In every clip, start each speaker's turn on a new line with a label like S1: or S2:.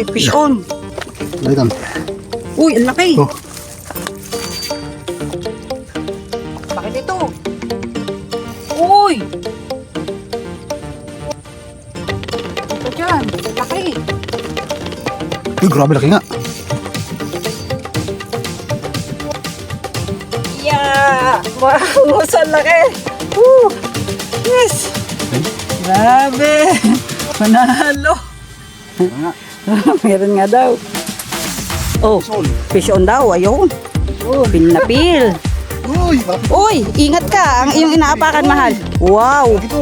S1: Fish on.
S2: Dalitan.
S1: Uy, ang laki.
S2: Oh.
S1: Bakit ito? Uy! Ito dyan. Laki.
S2: Uy, grabe laki nga.
S1: Yeah! Wow! Saan laki? Woo! Yes! Grabe! Manalo! Meron nga daw. Oh, fish on daw. Ayun. Pinapil.
S2: Uy, malaki.
S1: Uy, ingat ka. Ang iyong inaapakan, mahal. Wow!
S2: Ito.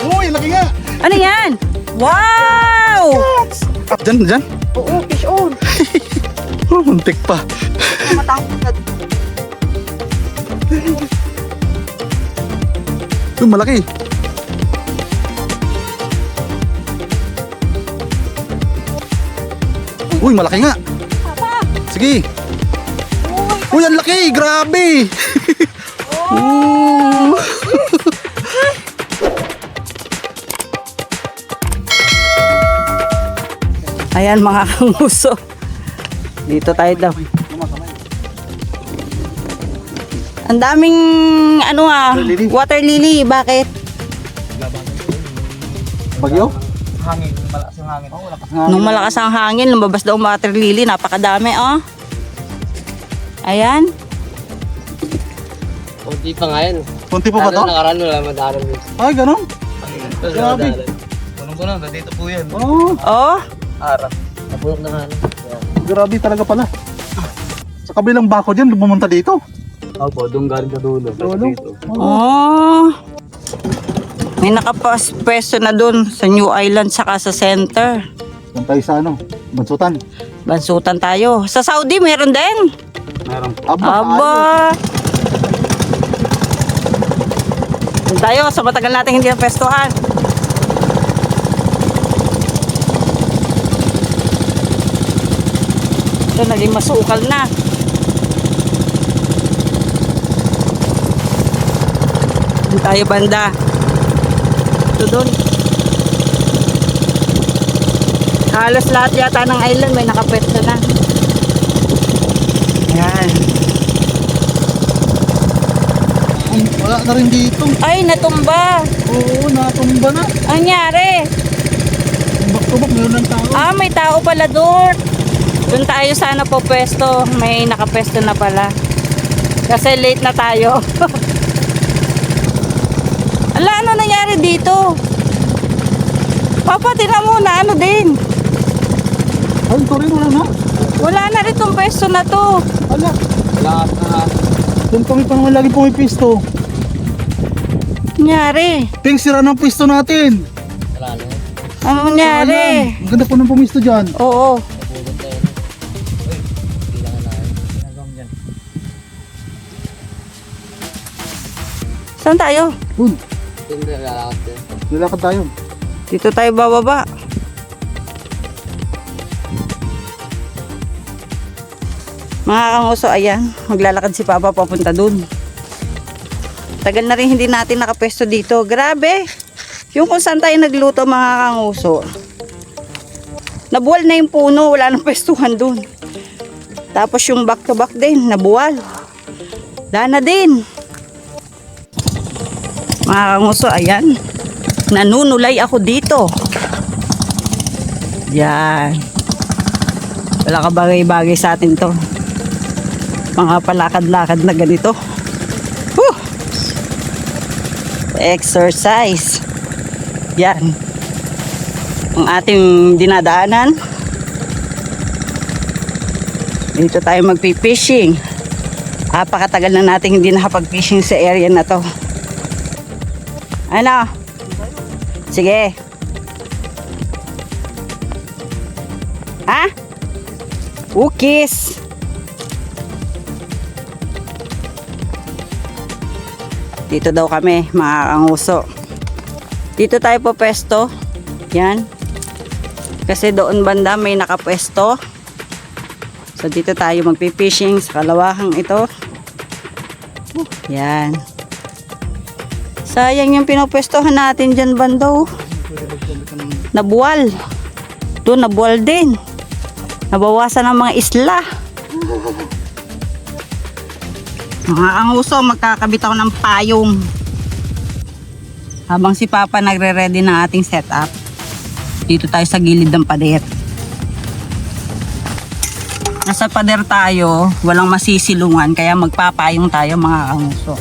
S2: Uy, laki nga.
S1: Ano yan? Wow!
S2: Diyan, diyan.
S1: Oo, fish on.
S2: Oh, muntik pa.
S1: Matangkad.
S2: Uy, malaki. Uy, malaki nga. Sige. Uy, ang laki. Grabe. Ooh.
S1: Ayan mga kanguso. Dito tayo daw. Ang daming ano
S2: Lily.
S1: water lily. Bakit?
S2: Bagyo?
S3: Hangin, malakas yung hangin. Oh, lakas.
S1: Nung malakas ang hangin, lumabas daw ang water lily. Napakadami, oh. Ayan.
S3: Kunti pa nga yan.
S2: Kunti pa ba to?
S3: Nakaraan wala madaanan dito.
S2: Ay, ganun. Grabe.
S3: Punong-puno, dito po yan.
S2: Oh,
S1: Oh.
S3: Harap. Napulok na nga.
S2: grabe talaga pala. Sa kabilang bako dyan, pumunta dito.
S3: Opo, doon galing sa dulo.
S2: Dulo?
S1: Oh. May nakapwesto na dun sa New Island saka sa center.
S2: Doon tayo sa ano, Bansutan.
S1: Bansutan tayo. Sa Saudi meron din.
S2: Meron.
S1: Aba. Doon tayo sa matagal natin hindi napwestuhan. Ito naging masukal na. Doon tayo banda. Ito doon. Halos lahat yata ng island may nakapwesto na. Ayan.
S2: Wala na rin dito.
S1: Ay, natumba.
S2: Oo, natumba na.
S1: Ang nangyari?
S2: Tumbak-tubak, meron ng tao.
S1: Ah, may tao pala doon. Doon tayo sana po pwesto. May nakapwesto na pala. Kasi late na tayo. Ala, ano nangyari dito? Papa, tingnan mo na ano din.
S2: Ay, ito rin, wala na.
S1: Wala na rin tong pwesto na to.
S2: Wala.
S3: Lakas na.
S2: Doon kami pa naman lagi pumipisto.
S1: Nangyari?
S2: Ping, sira ng pisto natin.
S3: Wala na.
S1: Ano nangyari?
S2: Ang ganda po ng pumisto dyan.
S1: Oo.
S3: Napulok na yan. Uy, hindi lang na. Ginagawa mo dyan.
S1: Saan tayo?
S2: Doon,
S3: Hindi, lalakas din.
S2: nilakad tayo.
S1: Dito tayo bababa. Mga kanguso, ayan. Maglalakad si Papa papunta dun. Tagal na rin hindi natin nakapwesto dito. Grabe. Yung kung saan tayo nagluto mga kanguso. Nabuwal na yung puno. Wala nang pwestuhan dun. Tapos yung back to back din. Nabuwal. Wala na din. Mga kanguso, ayan. Nanunulay ako dito. Yan. Wala ka bagay-bagay sa atin to. Mga palakad-lakad na ganito. Whew! Exercise. Yan. Ang ating dinadaanan. Dito tayo magpipishing. Apakatagal na natin hindi nakapag-fishing sa area na to. Ano? Sige. Ha? Ukis. Dito daw kami, mga kanguso. Dito tayo po pwesto. Yan. Kasi doon banda may nakapwesto. So dito tayo magpipishing sa kalawahang ito. Yan. Sayang yung pinupwestohan natin dyan bando. Nabuwal. Doon nabuwal din. Nabawasan ng mga isla. Mga kanguso, magkakabit ako ng payong. Habang si Papa nagre-ready ng ating setup, dito tayo sa gilid ng pader. Nasa pader tayo, walang masisilungan, kaya magpapayong tayo mga kanguso.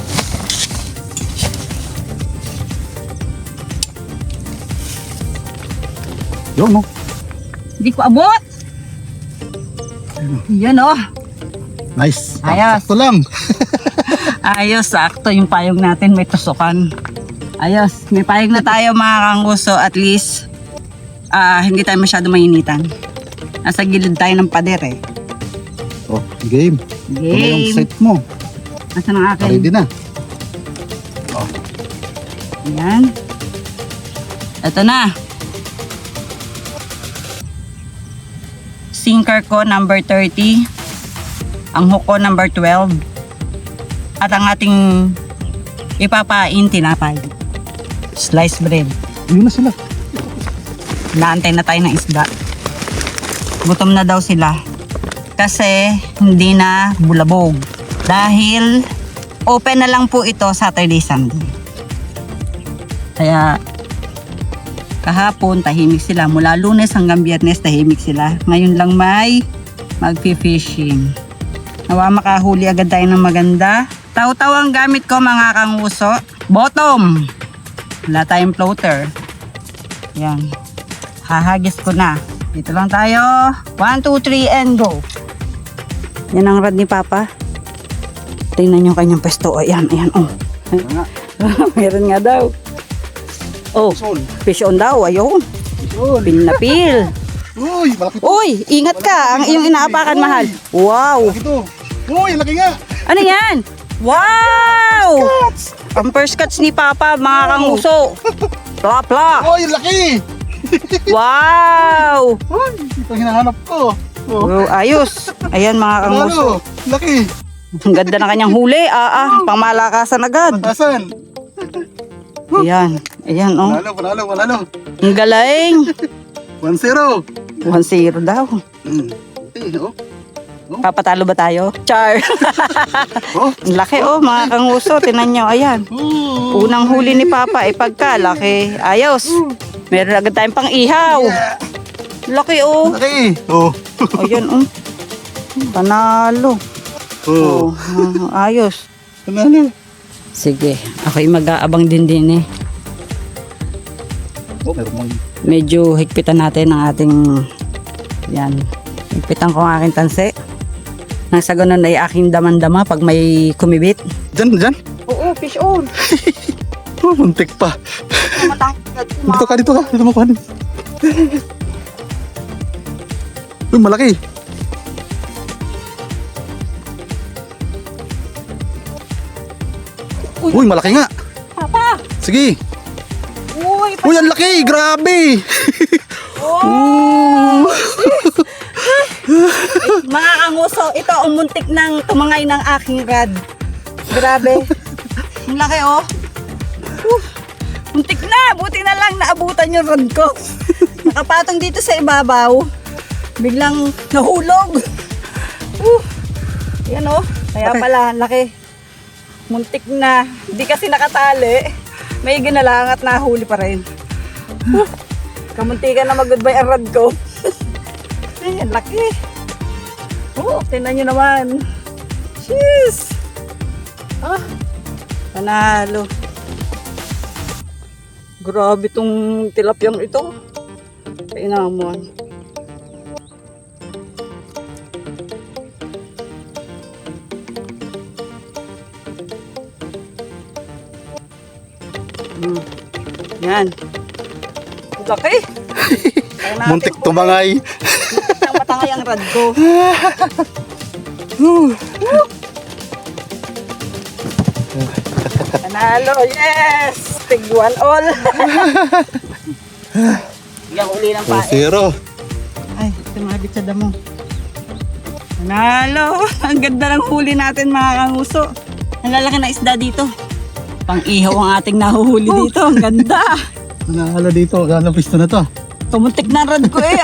S2: Yun, no?
S1: Hindi ko abot! Yan oh!
S2: Nice.
S1: Ayos.
S2: Sakto lang.
S1: Ayos, sakto yung payong natin, may tusukan. Ayos, may payong na tayo mga kanguso, at least hindi tayo masyado mainitan. Nasa gilid tayo ng pader eh.
S2: Oh, game. Ito na yung
S1: Game!
S2: set mo.
S1: Nasaan ang akin?
S2: Ready na.
S1: Ayan. Ito na. Sinker ko number 30. Ang hook ko number 12. At ang ating ipapain tinapay. Sliced bread.
S2: Yun na sila.
S1: Naantay na tayo ng isda. Gutom na daw sila. Kasi hindi na bulabog. Dahil open na lang po ito Saturday, Sunday. Kaya kahapon tahimik sila. Mula Lunes hanggang Biyernes tahimik sila. Ngayon lang may magfi-fishing. Nawa makahuli agad tayo ng maganda. Taw-taw ang gamit ko mga kanguso. Bottom. Wala tayong floater. Yan. Hahagis ko na. Dito lang tayo. 1, 2, 3 and go. Yan ang rod ni Papa. Tingnan nyo kanyang pwesto. Ayan, ayan. Oh. Meron nga daw. Oh, fish on daw. Ayun. Pin na pil.
S2: Uy, malaki to.
S1: Uy, ingat ka. Ang iyong inaapakan, mahal. Wow.
S2: Malaki to. Uy, laki nga.
S1: Ano yan? Wow! Ang first catch ni Papa, mga kanguso. Pla, pla.
S2: Uy, laki.
S1: Wow!
S2: Uy, ito hinahanap ko. Oh.
S1: Oh, ayos. Ayan mga kanguso.
S2: Panalo. Laki.
S1: Ang ganda na kanyang huli. Pangmalakasan agad.
S2: Patasan.
S1: Ayan. Ayan, oh.
S2: Panalo.
S1: Ang galing.
S2: 1-0.
S1: 1-0 daw.
S2: Okay, oh.
S1: Papatalo ba tayo? Char.
S2: Oh.
S1: Ang laki, oh, mga kanguso. Tinan nyo, ayan. Unang huli ni Papa, pagkalaki. Ayos. Meron agad tayong pang-ihaw. Laki, oh.
S2: Laki. Oh.
S1: Ayan, oh. Panalo.
S2: Oh.
S1: Oh, ayos.
S2: Panalo.
S1: Sige, ako'y mag-aabang din eh.
S2: Oh, meron mong
S1: Medyo higpitan natin ang ating, yan. Higpitan ko ang aking tanse. Nang sa ganun ay aking damandama pag may kumibit.
S2: Diyan.
S1: Oo, fish on.
S2: Oh, muntik pa. Dito ka. Dito mo kuhanin. Uy, malaki. Uy, malaki nga.
S1: Papa!
S2: Sige.
S1: Uy,
S2: Uy, ang laki. Grabe.
S1: oh! Mga kanguso, ito ang muntik ng tumangay ng aking rad. Grabe. Ang laki, oh. Muntik na. Buti na lang naabutan yung rod ko. Nakapatong dito sa ibabaw. Biglang nahulog. Yan, oh. Kaya pala, laki. Muntik na. Hindi kasi nakatali. May ginalang at nahuli pa rin. Kamuntikan na mag-goodbye ang rod ko. Ay, ang laki. Tingnan nyo naman. Jeez. Panalo. Grabe tong tilapyang ito. Kainaman. Yan. Laki.
S2: Muntik tumangay.
S1: Ang matangay ang rad ko. Panalo, yes! Tig 1 all. Yung uli ng pae.
S2: 0.
S1: Ay, tumabit sa damo. Panalo! Ang ganda ng huli natin mga kanguso. Ang lalaki na isda dito. Pang-ihaw ang ating nahuhuli dito. Ang ganda.
S2: Nanalo dito. Gano'ng pisto na to?
S1: Tumuntik na rad ko eh.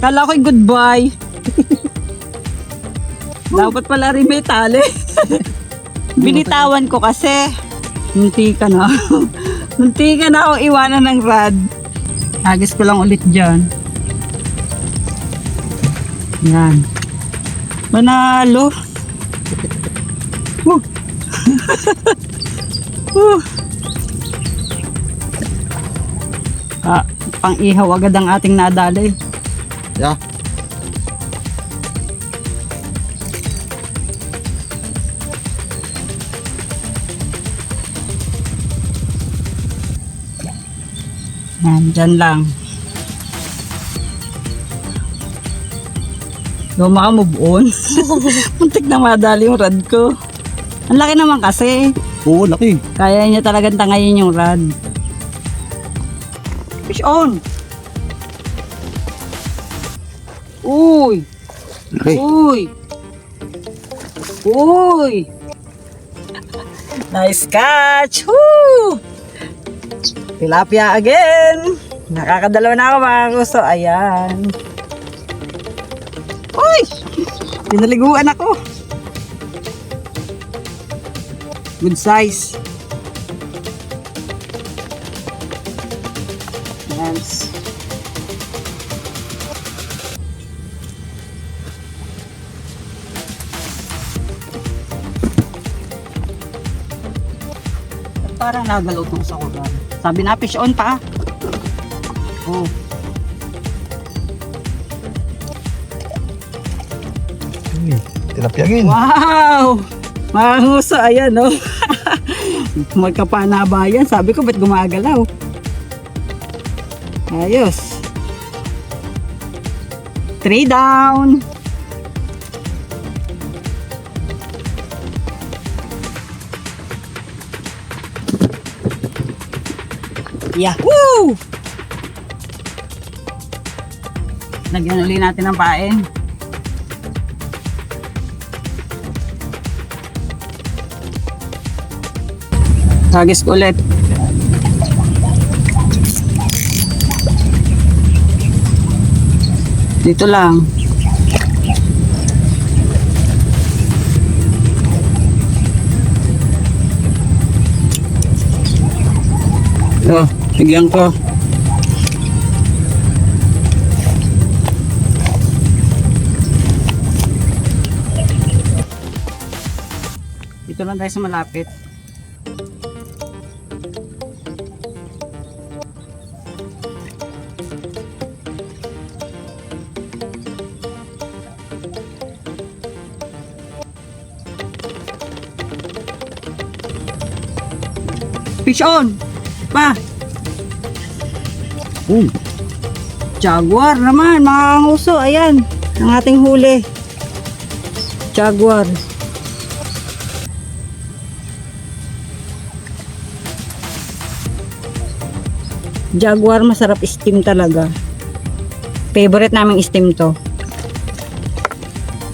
S1: Kala ko'y goodbye. Dapat pala rin may tali. Binitawan ko kasi. Munti ka na. Munti ka na akong iwanan ng rod. Agis ko lang ulit dyan. Yan. Manalo. Woo. Woo. Pang-ihaw agad ang ating nadali.
S2: Yeah.
S1: Yan, dyan lang. Yung maka-move on. Muntik na madali yung rod ko. Ang laki naman kasi.
S2: Oo, laki.
S1: Kaya niya talagang tangayin yung rod. Fish on! Uy!
S2: Laki.
S1: Uy! Uy! Nice catch! Woo! Tilapia again! Nakakadalawa na ako mga gusto. Ayan. Uy! Pinaliguan ako. Good size. Yes. Parang nagalaw tong sa kugan. Sabi na fish on pa. Oh.
S2: Tilapia again.
S1: Wow! Mga nguso, ayan oh. Magkapanabayan. Sabi ko, ba't gumagalaw? Ayos. 3 down. Yahoo! Lagyan ulit natin ng pain. Hagis ko ulit. Dito lang. Oh, bigyan ko. Dito lang tayo sa malapit. Fish on! Pa! Jaguar naman, mga nguso. Ayan, ang ating huli. Jaguar. Jaguar, masarap steam talaga. Favorite naming steam to.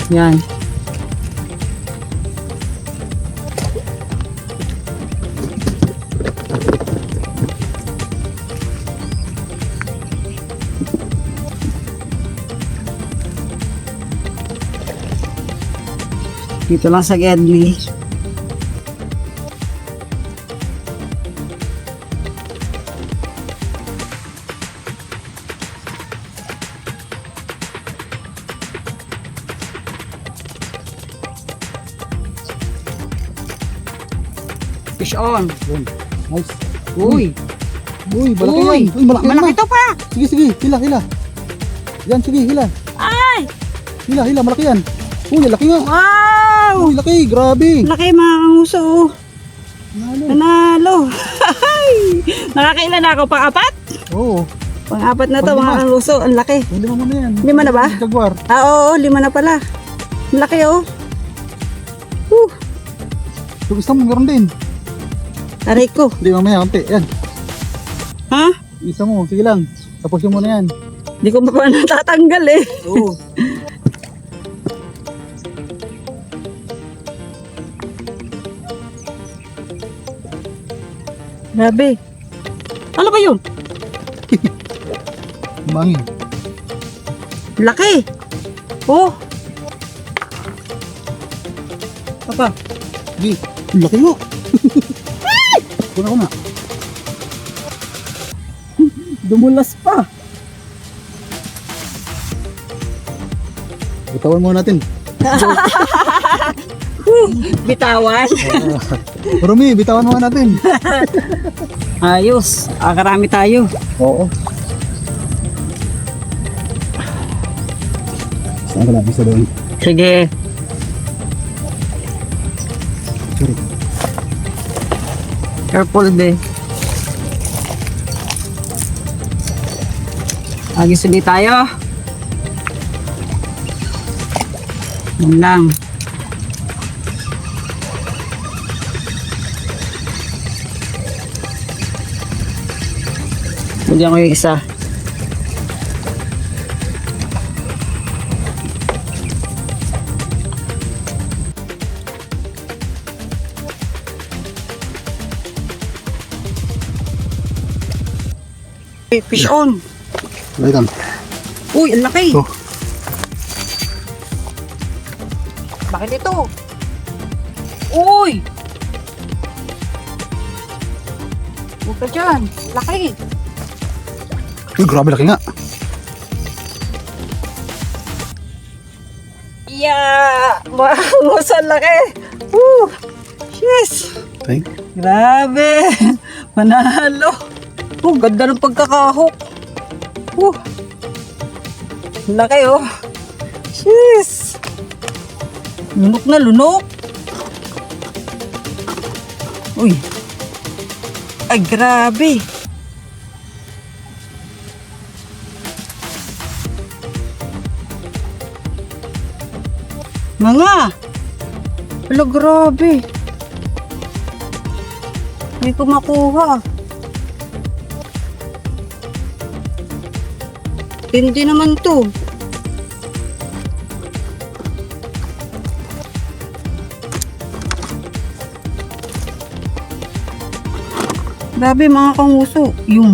S1: Yan. Dito lang sa Gedli. Fish on.
S2: Nice.
S1: Uy.
S2: Uy, malaki
S1: Uy.
S2: yan. Uy, malaki,
S1: Malaki
S2: yan.
S1: to pa.
S2: Sige, sige. Hila, hila. Yan, sige, hila.
S1: Ay.
S2: Hila, hila. Malaki yan. Uy, laki nga.
S1: Wow.
S2: Uy, laki. Grabe.
S1: Laki mga kanguso.
S2: Nalo.
S1: Panalo. Nakakailan na ako. Pang-apat?
S2: Oo.
S1: Pang-apat na to
S2: Pang-lima.
S1: mga kanguso. Ang laki.
S2: Yung lima mo na yan.
S1: 5 na ba?
S2: Jaguar.
S1: Ah, oo. 5 na pala. Ang laki oh.
S2: Yung isa mo, meron din.
S1: Aray ko.
S2: Hindi, mamaya, kampi. Yan.
S1: Ha?
S2: Yung isa mo, sige lang. Tapusin mo na yan.
S1: Hindi ko pa natatanggal eh.
S2: Oo.
S1: Grabe. Ano ba yun?
S2: Mangin.
S1: Laki. Oh.
S2: Papa. Sige. Ang laki mo. Kuna ko na.
S1: Dumulas pa.
S2: Bitawan muna natin.
S1: Bitawan.
S2: Rumi, bitawan muna natin.
S1: Ayos. Karami tayo.
S2: Oo. Saan ka lang? Isa doon.
S1: Sige.
S2: Sorry.
S1: Careful be. Agis ulit tayo. Yun lang. Bigyan ko yung isa. Fish on.
S2: Wait lang.
S1: Uy, ang laki.
S2: Oh.
S1: Bakit ito? Uy! Huwag ka dyan. Laki.
S2: Uy, grabe laki nga.
S1: Yeah! Bangus, ang laki. Woo! Yes!
S2: Thank.
S1: Grabe. Manalo. Ganda ng pagkakahok. Laki oh. Jeez. Lunok na lunok. Uy. Ay, grabe. Mga. Hala, grabe. Hindi ko makuha. Hindi naman to. Grabe mga kanguso. Yung.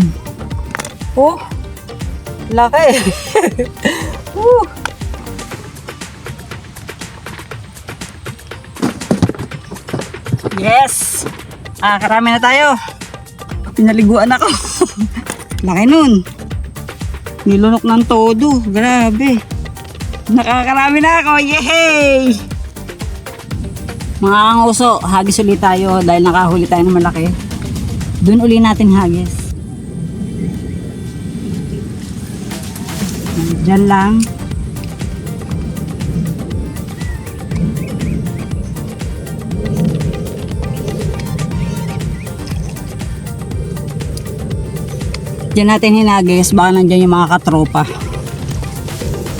S1: Oh. Laki. Yes. Karami na tayo. Pinaliguan ako. Laki nun. Nilunok ng todo. Grabe. Nakakarami na ako. Yay! Mga kanguso, hagis ulit tayo dahil nakahuli tayo ng malaki. Doon uli natin hagis. Diyan lang. Diyan natin hinagis, baka nandyan yung mga katropa.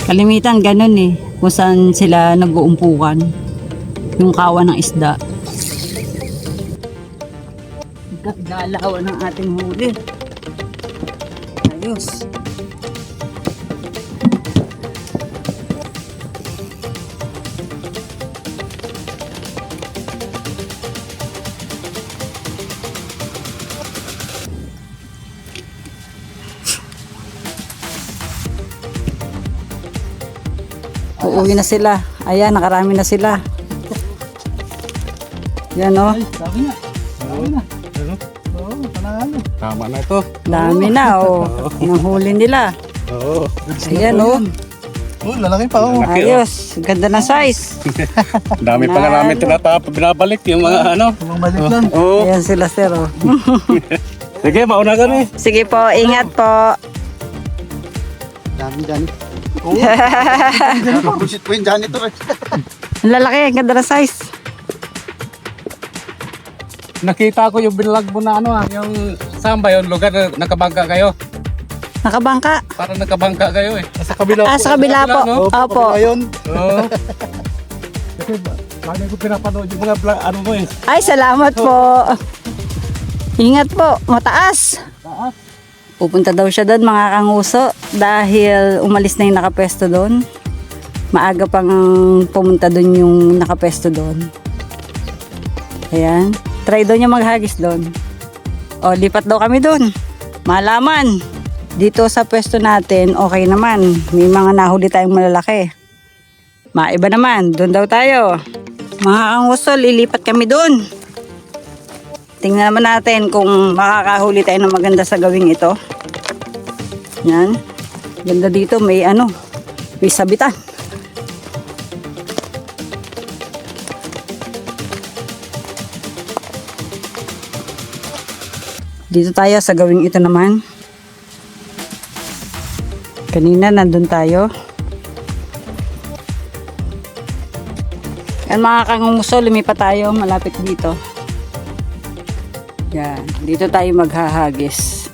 S1: Kalimitan ganun eh, kung saan sila nag-uumpukan. Yung kawan ng isda. Galaw ng ating huli. Ayos. Uuwi na sila. Ayan, nakarami na sila. Yan o.
S2: Sabi nga. Sabi na. Oo, panalo. Tama na ito.
S1: Dami na o. Nahuli nila.
S2: Oo.
S1: Ayan o.
S2: Oh, lalaki pa oh.
S1: Ayos. Ganda na size.
S4: Dami pa nga namin binabalik yung mga ano.
S2: Bumalik lang.
S4: Oo.
S1: Ayan sila sir o.
S4: Sige, mauna ka na eh.
S1: Sige po, ingat po.
S2: Dami dyan. Oo. Bullshit po yung janitor eh.
S1: Ang lalaki, ganda na size.
S4: Nakita ko yung binlag mo na ano yung saan ba yung lugar na nakabangka kayo?
S1: Nakabangka.
S4: Parang nakabangka kayo eh.
S2: Sa kabila
S1: Sa kabila po.
S4: no?
S1: Opo.
S2: Ayun.
S4: Oo. Kasi lagi ko pinapanood yung mga ano mo eh.
S1: Ay, salamat po. Ingat po, mataas. Pupunta daw siya doon mga kanguso dahil umalis na yung nakapesto doon. Maaga pang pumunta doon yung nakapesto doon. Ayan. Try daw niya maghagis doon. O, lipat daw kami doon. Malaman. Dito sa pwesto natin, okay naman. May mga nahuli tayong malalaki. Maiba naman. Doon daw tayo. Mga kanguso, lilipat kami doon. Tingnan naman natin kung makakahuli tayo ng maganda sa gawing ito. Yan. Ganda dito, may may sabitan. Dito tayo sa gawing ito naman. Kanina nandun tayo. Yan mga kangunguso, lumipat tayo malapit dito. Yan, dito tayo maghahagis.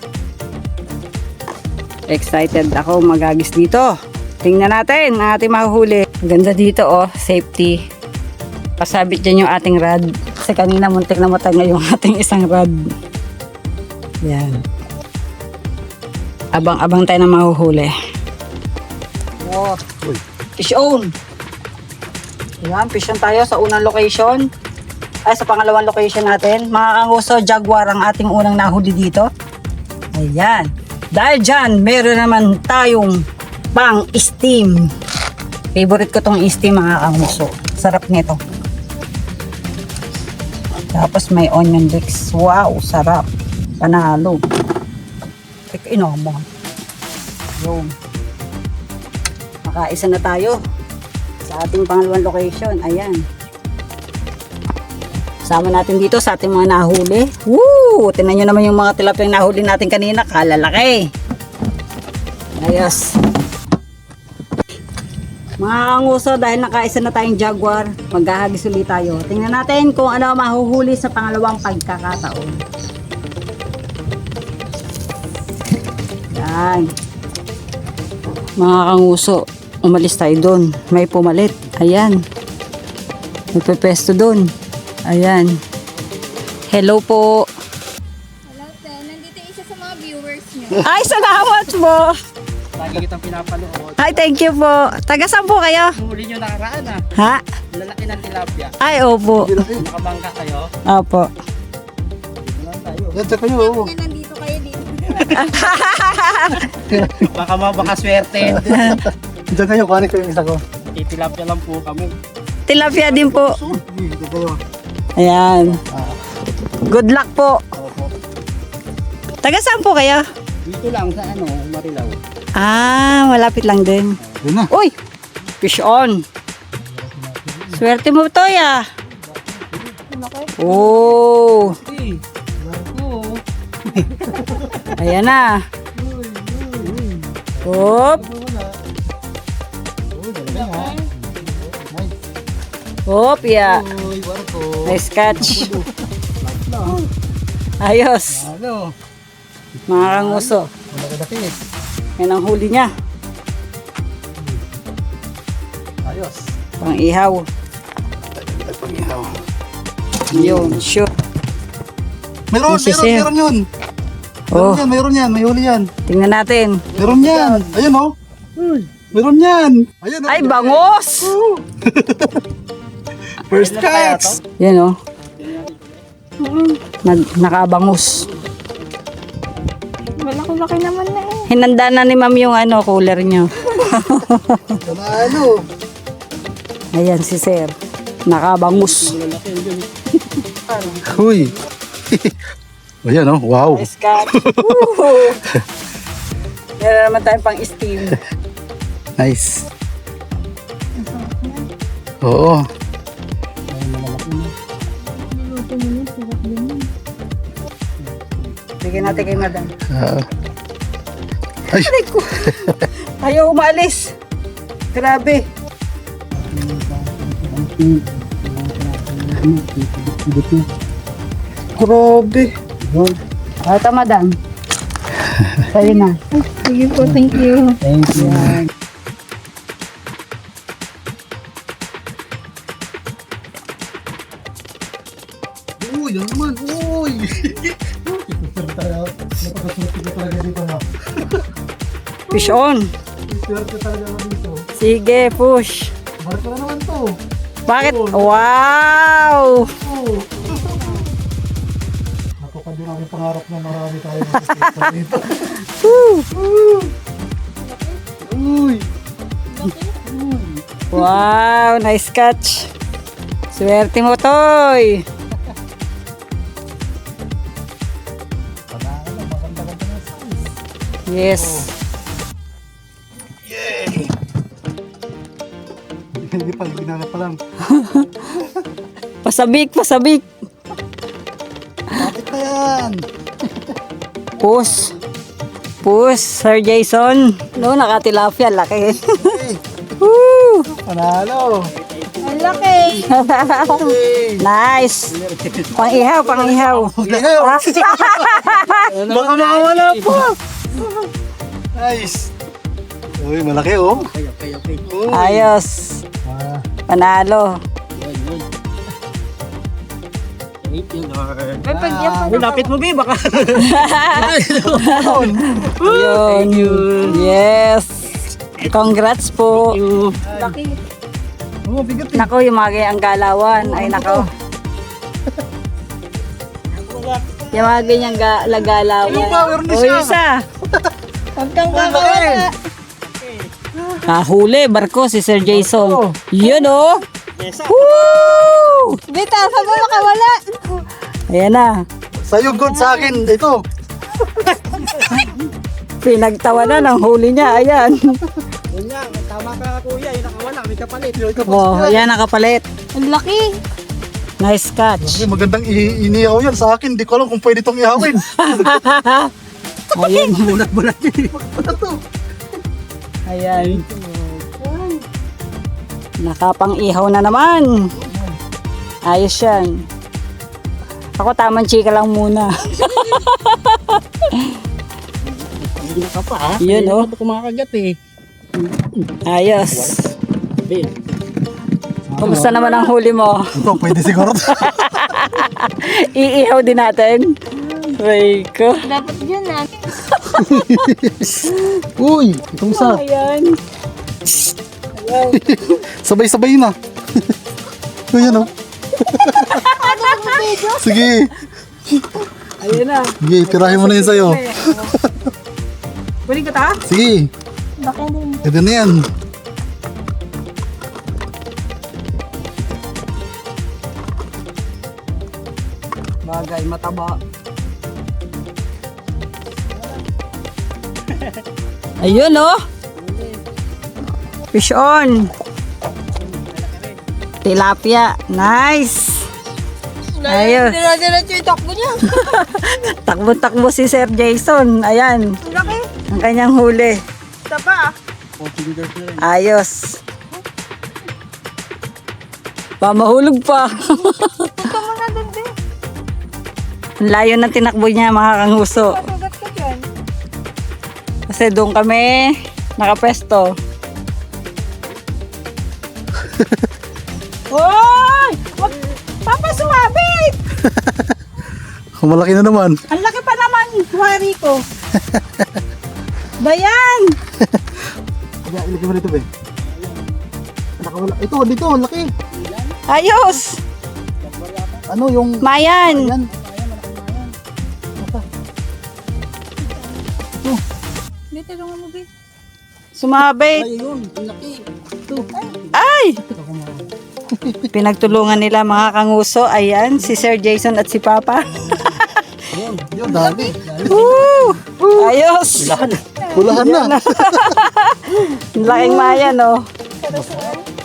S1: Excited ako maghagis dito. Tingnan natin ang ating mahuhuli. Ganda dito oh, safety. Pasabit dyan yung ating rod. Kasi kanina muntik na matangay yung ating isang rod. Yan. Abang-abang tayo na mahuhuli. Wow. Fish on. Yan, fish on tayo sa unang location. Ay, sa pangalawang location natin. Mga kanguso, jaguar ang ating unang nahuli dito. Ayan. Dahil dyan, meron naman tayong pang-steam. Favorite ko tong steam mga kanguso. Sarap nito. Tapos may onion leeks. Wow, sarap. Panalo. Teka, mo. Yung. Makaisa na tayo sa ating pangalawang location. Ayan. Sama natin dito sa ating mga nahuli. Woo! Tingnan nyo naman yung mga tilapia nahuli natin kanina. Kalalaki. Ayos. Mga kanguso, dahil nakaisa na tayong jaguar, maghahagis ulit tayo. Tingnan natin kung ano mahuhuli sa pangalawang pagkakataon. Yan. Mga kanguso, umalis tayo doon. May pumalit. Ayan. May pepesto doon. Ayan. Hello po.
S5: Hello, Ten. Nandito isa sa mga viewers niyo.
S1: Ay, salamat po.
S3: Lagi kitang pinapanood.
S1: Ay, thank you po. Taga saan po kayo?
S3: Huli nyo nakaraan
S1: Ha?
S3: Lalaki ng tilapia.
S1: Ay, opo.
S3: Nakabangka kayo.
S1: Opo.
S2: Yan, tsaka nyo. Oo.
S5: Kaya nandito kayo dito.
S3: Baka swerte.
S2: Diyan kayo, kuhanin ko yung isa ko.
S3: Tilapia lang po kami.
S1: Tilapia din po.
S2: Dito kayo.
S1: Ayan. Good luck po. Taga saan po kayo?
S3: Dito lang sa Marilaw.
S1: Ah, malapit lang din.
S2: Yun na.
S1: Uy! Fish on. Swerte mo to ya. Oh. Ayan na. Hop. Hop, ya. Nice catch. Ayos.
S2: Ano?
S1: Mga kanguso.
S2: Malaki-laki.
S1: Yan ang huli niya.
S2: Ayos.
S1: Pang ihaw.
S2: Pag-ihaw.
S1: Yun, sure.
S2: Meron yun.
S1: Oh,
S2: Meron yan. May huli yan.
S1: tingnan natin.
S2: Meron yan. Ayun oh. Meron yan. Ayun oh.
S1: Ay, bangos!
S2: First catch.
S1: Yan oh. Nakabangus.
S5: Malaki-laki naman na eh.
S1: Hinanda na ni ma'am yung cooler nyo.
S2: Ano?
S1: Ayan si sir. Nakabangus.
S2: Huy. Ayan oh. Wow.
S1: Nice catch. Meron naman tayong pang steam.
S2: Nice. Oo.
S1: Bigyan natin kay madam.
S2: Ay.
S1: Ayaw umalis. Grabe.
S2: Grabe.
S1: Ito madam. Sa'yo na.
S5: Sige po, thank you.
S2: Thank you.
S1: Yan.
S2: Uy, yan naman. Uy. Napakasunod ko talaga dito na.
S1: Fish on.
S2: Swerte talaga naman dito.
S1: Sige, push.
S2: Barko na naman to.
S1: Bakit? Wow!
S2: Napakadunang pangarap na marami tayo makikita dito. Uy.
S1: Wow, nice catch. Swerte mo, Toy. Yes.
S2: Hindi pa, ginana pa lang.
S1: Pasabik, pasabik.
S2: Bakit na yan?
S1: Push. Push, Sir Jason. No, nakatilapia, laki. Woo!
S2: Panalo.
S5: Ang laki.
S1: Nice. Pang-ihaw, pang-ihaw.
S2: Baka makawala pa. Nice. Uy, malaki oh.
S3: Okay.
S2: Uy.
S1: Ayos.
S2: Ah,
S1: Panalo.
S3: Yun. Thank you, Lord.
S5: May pagyan pa
S3: Uy, lapit mo, Bi. Baka.
S1: Yun. Yes. Congrats po.
S5: laki.
S2: oh, bigat eh.
S1: Nako, yung mga ang galawan. Ay, nako. Yung mga ganyang lagalawan.
S2: Yung power na
S1: O,
S2: siya.
S1: isa.
S5: Huwag kang
S2: Ang laki.
S5: kakawala.
S1: Huli, barko si Sir Jason. Yun oh.
S3: Yes,
S1: Woo!
S5: Bita, saan mo makawala?
S1: Ayan na.
S2: Sa'yo good, sa akin. Ito.
S1: Pinagtawanan ang huli niya. Ayan.
S3: Yun nga, tama ka, kuya. Yung nakawala, may kapalit.
S1: Oh, ayan nakapalit.
S5: Ang laki.
S1: Nice catch.
S2: Ay, magandang inihaw yan sa akin. Di ko alam kung pwede itong ihawin.
S1: Ayun.
S3: Bulat-bulat yun.
S2: Ano to?
S1: Ayan. Nakapang-ihaw na naman. Ayos yan. Ako tamang chika lang muna.
S3: Hindi ka pa, ha?
S1: Yun, oh.
S3: Hindi ka kumakagat, eh.
S1: Ayos.
S3: Bin.
S1: Kumusta naman ang huli mo?
S2: Ito, pwede siguro.
S1: Iihaw din natin. Ay ko.
S5: Dapat yun na.
S2: Uy, itong isa.
S1: Ayan.
S2: Sabay-sabay na. Ayan oh. Sige.
S1: Ayun na.
S2: Sige, tirahin mo na yun sa'yo.
S1: Kunin ko ta?
S2: Sige.
S5: Baka din.
S2: Ito na yan.
S1: Bagay, mataba. Ayun oh. Fish on. Tilapia. Nice. Ayos.
S5: Dira-diretso yung takbo niya.
S1: Takbo-takbo si Sir Jason. Ayan.
S5: Ang laki.
S1: Ang kanyang huli.
S5: Taba.
S1: Ayos. Pamahulog pa.
S5: Punta mo na dun, din.
S1: Ang layo ng tinakbo niya mga kanguso.
S5: Pagagat ka dyan.
S1: Kasi doon kami nakapesto. Hoy! Wag! Papa, sumabit!
S2: Malaki na naman.
S1: Ang laki pa naman, wari ko. Bayan!
S2: Ilagay mo dito, be. Nakawala. Ito, dito, ang laki.
S1: Ayos!
S2: Ano yung...
S1: Mayan!
S2: Ayan.
S5: Hindi, tulungan mo, babe.
S1: Sumabit!
S3: Ayun, ang laki.
S1: Ay! Pinagtulungan nila mga kanguso. Ayan, si Sir Jason at si Papa.
S2: Yun, dami.
S1: Woo! Ayos!
S2: Hulahan na.
S1: Ang laking mayan, oh.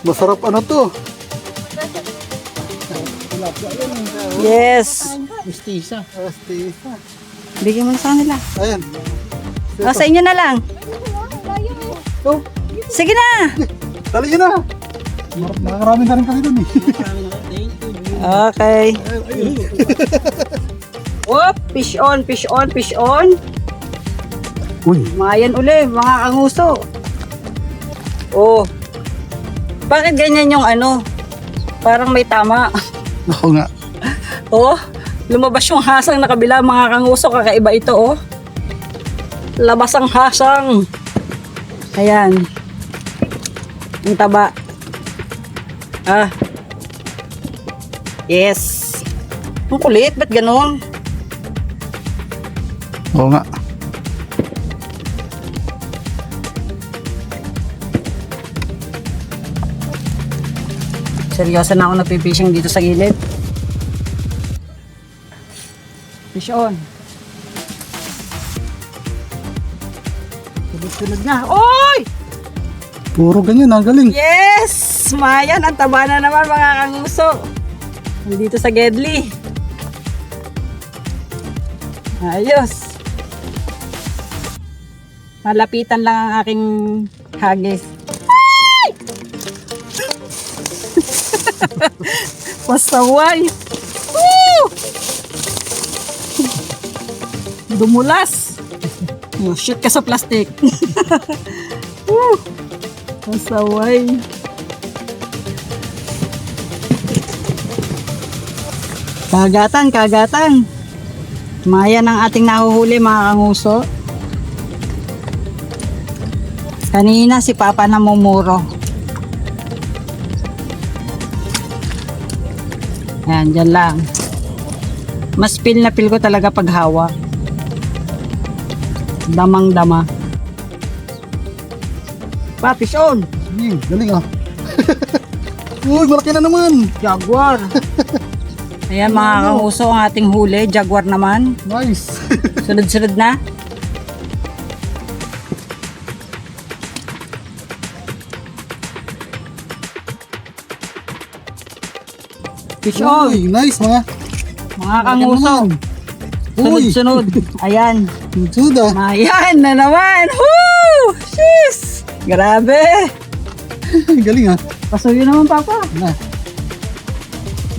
S2: Masarap ano to.
S1: Yes!
S3: Mistisa.
S2: Astisa.
S1: Bigyan mo na sa kanila.
S2: Ayan.
S1: O, sa inyo na lang.
S2: Oh,
S1: Sige na!
S2: dali yun na. Nakakarami na rin kami dun eh.
S1: Okay. Whoop! Fish on, fish on, fish on.
S2: Uy,
S1: Mayan uli, mga kanguso. Oh. Bakit ganyan yung ano? Parang may tama.
S2: ako nga.
S1: Oh, lumabas yung hasang na kabila mga kanguso. Kakaiba ito, oh. Labas ang hasang. Ayan. Ang taba. Ah. Yes. Ang kulit, ba't ganun?
S2: Oo nga.
S1: Seryoso na ako nagpipishing dito sa gilid. Fish on. Sunod na. Oy!
S2: Puro ganyan, ang galing.
S1: Yes! Mayan, ang taba na naman mga kanguso. Nandito sa Gedli. Ayos. Malapitan lang ang aking hagis. Ay! Pasaway. Woo! Dumulas. Oh, shoot ka sa plastic. Woo! Pasaway. Kagatan, kagatan. Mayan ang ating nahuhuli mga kanguso. Kanina si Papa namumuro. Yan, dyan lang. Mas feel na feel ko talaga pag hawak. Damang-dama. Pa, fish on!
S2: Sige, galing ah. Uy, malaki na naman.
S1: Jaguar. Ayan mga kanguso ang ating huli. Jaguar naman.
S2: Nice.
S1: Sunod-sunod na. Fish on!
S2: Uy, nice mga.
S1: Mga kanguso.
S2: Uy,
S1: Sunod-sunod. Ayan.
S2: suda.
S1: Ayan na naman. Woo! Jeez! Grabe.
S2: Galing ah.
S1: Pasuyo naman, Papa.
S2: Na.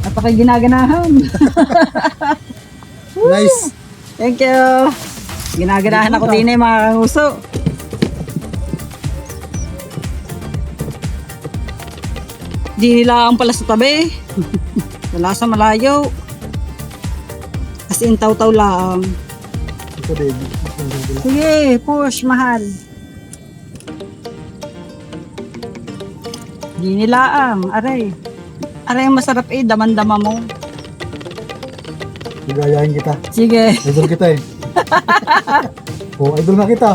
S1: Napaka-ginaganahan.
S2: Nice.
S1: Thank you. Ginaganahan ako din mga kanguso. Di nila ang pala sa tabi. Wala sa malayo. As in taw-taw lang.
S2: Ito, baby.
S1: Sige, push, mahal. Di nila ang, aray. Aray ang masarap daman-dama mo.
S2: Igayahin kita.
S1: Sige.
S2: Idol kita eh. Oh, idol nga kita.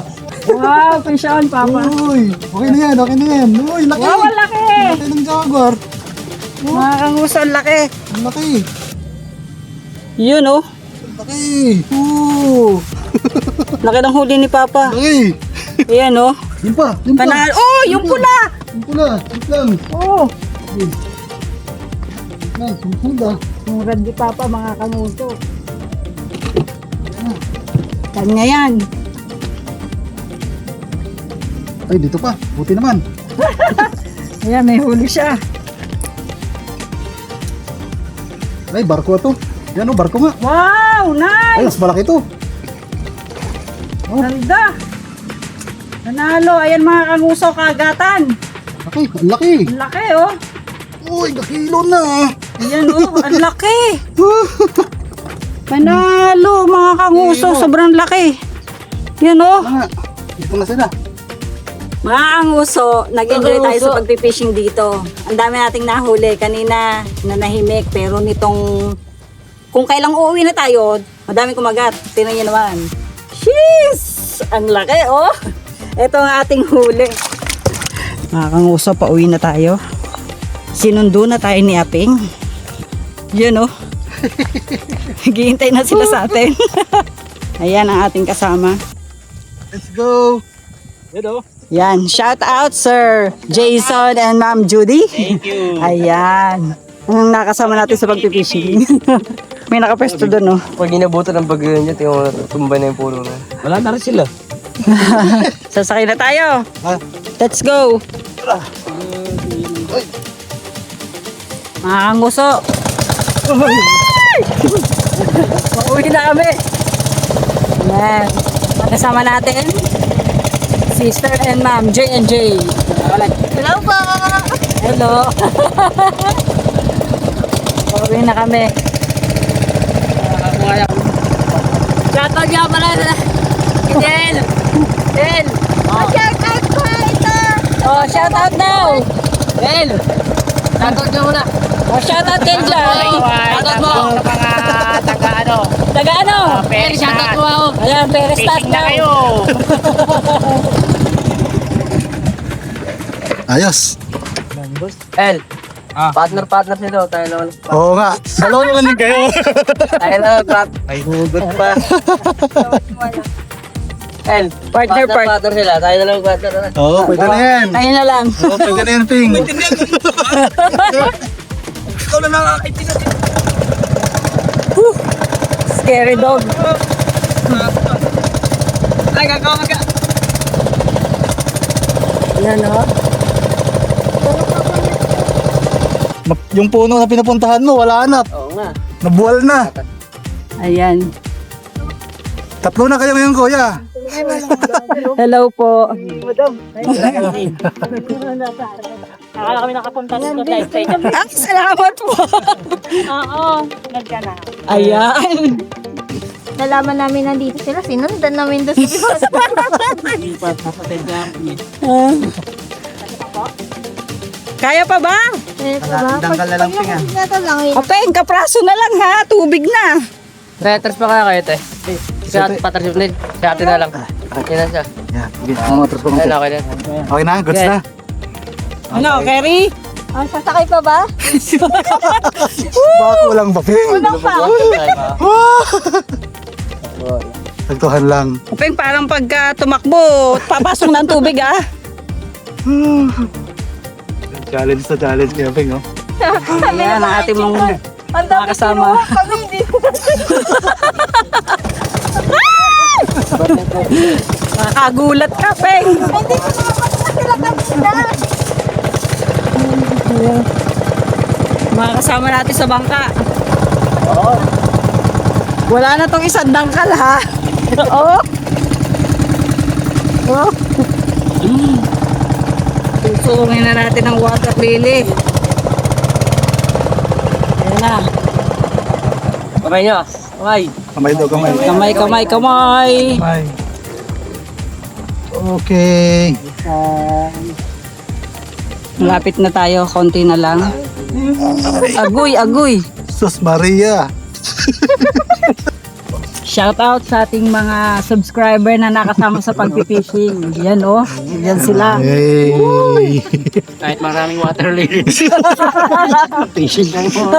S1: Wow, pension, Papa.
S2: Uy, okay na yan, okay na yan. Uy, laki.
S1: Wow, ang laki.
S2: Laki ng jaguar.
S1: Mga kanguso, ang laki.
S2: Ang laki.
S1: Yun, oh.
S2: Laki.
S1: Ooh. Laki ng huli ni Papa.
S2: Laki.
S1: Ayan, oh.
S2: Yun pa, yun pa.
S1: Panalo. Oh, yung pula.
S2: Yung pula, wait lang.
S1: Oh.
S2: Wait lang, yung pula.
S1: Yung red ni Papa, mga kanguso. Kanya yan.
S2: Ay, dito pa. Buti naman.
S1: Ayan, may huli siya.
S2: Ay, barko ito. Yan o, barko nga.
S1: Wow,
S2: Ay,
S1: nice.
S2: mas malaki ito.
S1: Ganda. Nanalo. Ayan mga kanguso, kagatan.
S2: Laki, ang laki.
S1: Ang laki, oh.
S2: Uy, nakilo na.
S1: Ayan, oh. Ang laki. Panalo, mga kanguso. Sobrang laki. Yan, oh.
S2: Ah, dito na sila.
S1: Mga kanguso, nag-enjoy tayo sa pagpipishing dito. Ang dami nating nahuli. Kanina, nanahimik. Pero nitong, kung kailang uuwi na tayo, madami kumagat. Tingnan niyo naman. Sheesh! Ang laki, oh. Ito ang ating huli. Mga kanguso, pauwi na tayo. Sinundo na tayo ni Aping. Yun, oh. Naghihintay na sila sa atin. Ayan ang ating kasama.
S2: Let's go.
S4: Hello.
S1: Yan, shout out Sir Jason and Ma'am Judy.
S3: Thank you.
S1: Ayan. Ang nakasama natin sa pagpipishing. May nakapesto doon, no?
S3: Pag inabutan ng bagyo niya, tingnan mo, tumba na yung puno na. Wala na rin sila.
S1: Sasakay na tayo.
S2: Ha?
S1: Let's go. Mga kanguso. Pauwi na kami. Ayan. Kasama natin Sister and Ma'am J&J. Hello po. Hello. Pauwi na kami. Shoutout niya pala sa Del. Del. Shoutout po ito. Oh, shoutout daw. Del. Shoutout niya muna. Oh, shoutout din dyan. Shoutout mo.
S6: Mga taga-ano,
S1: Taga-ano?
S6: Peres
S1: Shoutout mo ako. Ayan, Peres Stat
S6: fishing na
S1: daw.
S6: kayo.
S2: Ayos.
S3: El, Partner sila. Tayo naman.
S2: Oo nga. Dalawa naman din kayo.
S3: Tayo naman, May hugot pa. El, partner sila. Tayo na lang partner na.
S2: Oo, pwede na yan.
S1: Ayun na lang.
S2: Oo, pwede na yan, Ping.
S3: Ikaw na nakakaitin.
S1: Scary dog.
S3: Ay, kakamaga.
S1: Yan o.
S2: Yung puno na pinapuntahan mo, wala na.
S3: Oo nga.
S2: Nabuwal na.
S1: Ayan.
S2: Tatlo na kayo ngayon, kuya.
S1: Hello po.
S6: Akala kami nakapunta dito sa stage.
S1: Ang salamat po.
S6: Oo, nagka na.
S1: Ayan.
S5: Nalaman namin nandito sila, sinundan namin doon sa
S1: Kaya pa ba?
S5: Danggal na lang pinga.
S1: Kapeng, kapraso na lang ha. Tubig na.
S3: Reters pa kaya kayo, te? Si ate patras yun din. Si ate na lang. Yan na siya.
S2: Yan, mga matras ko.
S3: Ayun, okay na.
S2: Okay na, goods na.
S1: Ano, Kerry?
S5: Sasakay pa ba?
S2: Baka walang ba, Ping? Nagtuhan lang.
S1: Kapeng, parang pagka tumakbo, papasok na ang tubig ah.
S2: Challenge na challenge kaya, Ping, oh.
S1: Ayan ang ating mga kasama. Nakakagulat ka, Peng. Mga kasama natin sa bangka. Wala na tong isang dangkal ha. Oo. Oh. Susungin na natin ang water lily. Ayan na.
S3: Kamay nyo. Kamay.
S2: Kamay daw, kamay.
S1: Kamay, kamay, kamay.
S2: Kamay. Okay.
S1: Malapit na tayo, konti na lang. Agoy, agoy.
S2: Sus Maria.
S1: Shout out sa ating mga subscriber na nakasama sa pagpipishing. Yan oh, yan sila.
S2: Hey.
S3: Kahit maraming water lilies. Fishing lang po.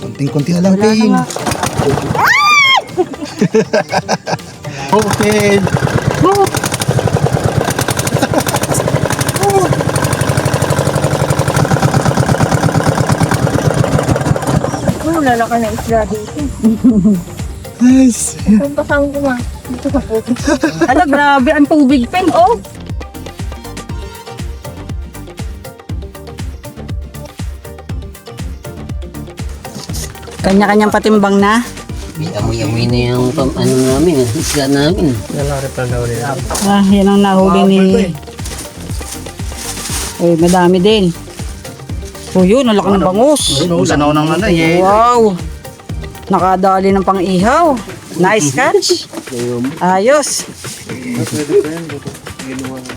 S2: Kunting-kunti na lang, Ping. Okay.
S5: Lalaka na isla dito.
S2: Nice.
S5: Kung pasang ko nga. Dito sa puto.
S1: Ano, grabe ang tubig, Peng, oh. Kanya-kanyang patimbang na.
S3: Amoy-amoy na yung ano namin. Isla namin.
S1: Ah, yan ang nahuli ni... Eh, madami din. Oh, yun, ang laki ng bangus.
S2: Sanaw ng ano, eh.
S1: Wow! Nakadali ng pang-ihaw. Nice catch. Ayos.